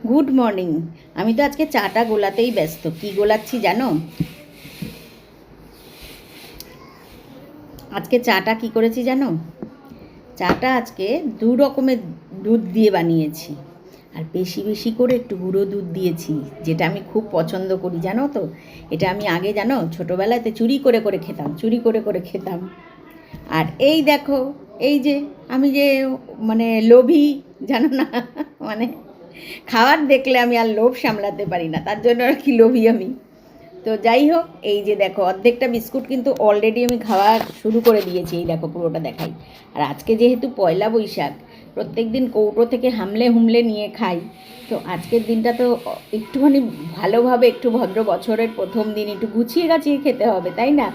Good morning. আমি তো আজকে চাটা গোলাতেই ব্যস্ত। কি গোলাচ্ছি জানো? আজকে চাটা কি করেছি জানো? চাটা আজকে দু রকমের দুধ দিয়ে বানিয়েছি, আর বেশি বেশি করে একটু গুঁড়ো দুধ দিয়েছি, যেটা আমি খুব পছন্দ করি জানো তো। এটা আমি আগে জানো ছোটোবেলাতে চুরি করে করে খেতাম, চুরি করে করে খেতাম। আর এই দেখো, এই যে আমি যে মানে লোভী, জানো না, মানে খাবার দেখলে আমি আর লোভ সামলাতে পারি না, তার জন্য আর কি লোভী আমি। তো যাই হোক, এই যে দেখো অর্ধেকটা বিস্কুট কিন্তু অলরেডি আমি খাওয়া শুরু করে দিয়েছি। এই দেখো পুরোটা দেখাই। আর আজকে যেহেতু পয়লা বৈশাখ, প্রত্যেক দিন কৌটো থেকে হামলে হুমলে নিয়ে খাই, তো আজকের দিনটা তো একটুখানি ভালোভাবে, একটু ভদ্র বছরের প্রথম দিন একটু গুছিয়ে গাছিয়ে খেতে হবে, তাই না?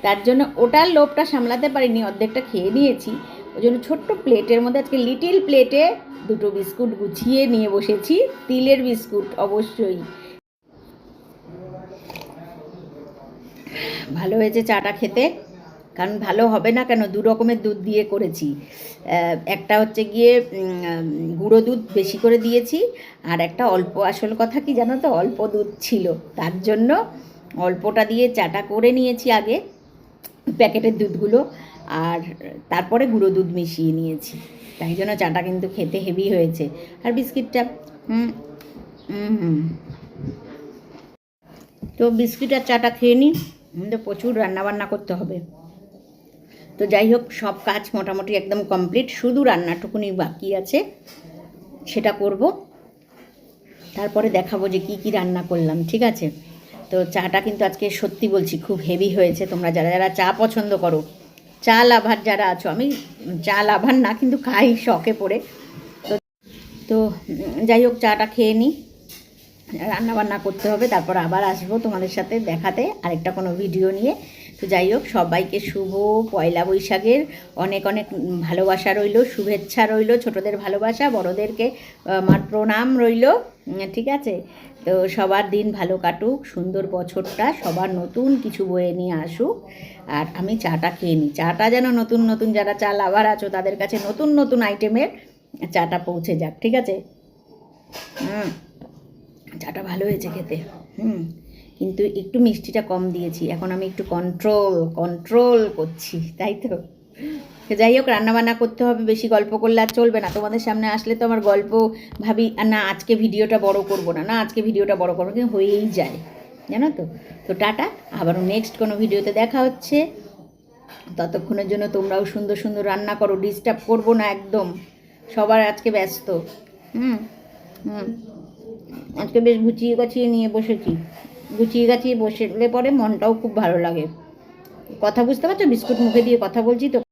তার জন্য ওটার লোভটা সামলাতে পারিনি, অর্ধেকটা খেয়ে নিয়েছি। ওই জন্য ছোট্ট প্লেটের মধ্যে আজকে লিটিল প্লেটে দুটো বিস্কুট গুছিয়ে নিয়ে বসেছি। তিলের বিস্কুট অবশ্যই। ভালো হয়েছে চাটা খেতে, কারণ ভালো হবে না কেন, দু রকমের দুধ দিয়ে করেছি। একটা হচ্ছে গিয়ে গুঁড়ো দুধ বেশি করে দিয়েছি, আর একটা অল্প, আসল কথা কি জানো তো, অল্প দুধ ছিল, তার জন্য অল্পটা দিয়ে চাটা করে নিয়েছি আগে, প্যাকেটের দুধগুলো, আর তারপরে গুঁড়ো দুধ মিশিয়ে নিয়েছি। তাই জন্য চাটা কিন্তু খেতে হেভি হয়েছে। আর বিস্কিটটা হুম হুম তো বিস্কিট আর চাটা খেয়ে নিই, আমাদের প্রচুর রান্নাবান্না করতে হবে। তো যাই হোক, সব কাজ মোটামুটি একদম কমপ্লিট, শুধু রান্নাটুকুনি বাকি আছে, সেটা করব। তারপরে দেখাবো যে কি কি রান্না করলাম, ঠিক আছে? তো চাটা কিন্তু আজকে সত্যি বলছি খুব হেভি হয়েছে। তোমরা যারা যারা চা পছন্দ করো, চা লাভার যারা আছো, আমি চা লাভার না কিন্তু খাই শখে পড়ে। তো তো যাই হোক, চাটা খেয়ে নিই, রান্না বান্না করতে হবে, তারপর আবার আসবো তোমাদের সাথে দেখাতে আরেকটা কোনো ভিডিও নিয়ে। তো যাই হোক, সবাইকে শুভ পয়লা বৈশাখের অনেক অনেক ভালোবাসা রইল, শুভেচ্ছা রইল, ছোটদের ভালোবাসা, বড়োদেরকে আমার প্রণাম রইল, ঠিক আছে? তো সবার দিন ভালো কাটুক, সুন্দর বছরটা সবার নতুন কিছু বয়ে নিয়ে আসুক। আর আমি চাটা খেয়ে নিই, চাটা যেন নতুন নতুন যারা চা লাভার আছো তাদের কাছে নতুন নতুন আইটেমের চাটা পৌঁছে যাক, ঠিক আছে? চাটা ভালো হয়েছে খেতে, কিন্তু একটু মিষ্টিটা কম দিয়েছি, এখন আমি একটু কন্ট্রোল করছি, তাই তো। যাই হোক, রান্নাবান্না করতে হবে, বেশি গল্প করলে আর চলবে না। তোমাদের সামনে আসলে তো আমার গল্প ভাবি না আজকে ভিডিওটা বড় করব না, আজকে ভিডিওটা বড় করবো, কিন্তু হয়েই যায়, জানো তো। তো টাটা, আবারও নেক্সট কোনো ভিডিওতে দেখা হচ্ছে। ততক্ষণের জন্য তোমরাও সুন্দর সুন্দর রান্না করো, ডিস্টার্ব করবো না একদম, সবার আজকে ব্যস্ত। হুম হুম আজকে বেশ গুছিয়ে গাছিয়ে নিয়ে বসেছি, গুছিয়ে গাছিয়ে বসলে পরে মনটাও খুব ভালো লাগে। কথা বুঝতে পারছো? বিস্কুট মুখে দিয়ে কথা বলছি তো।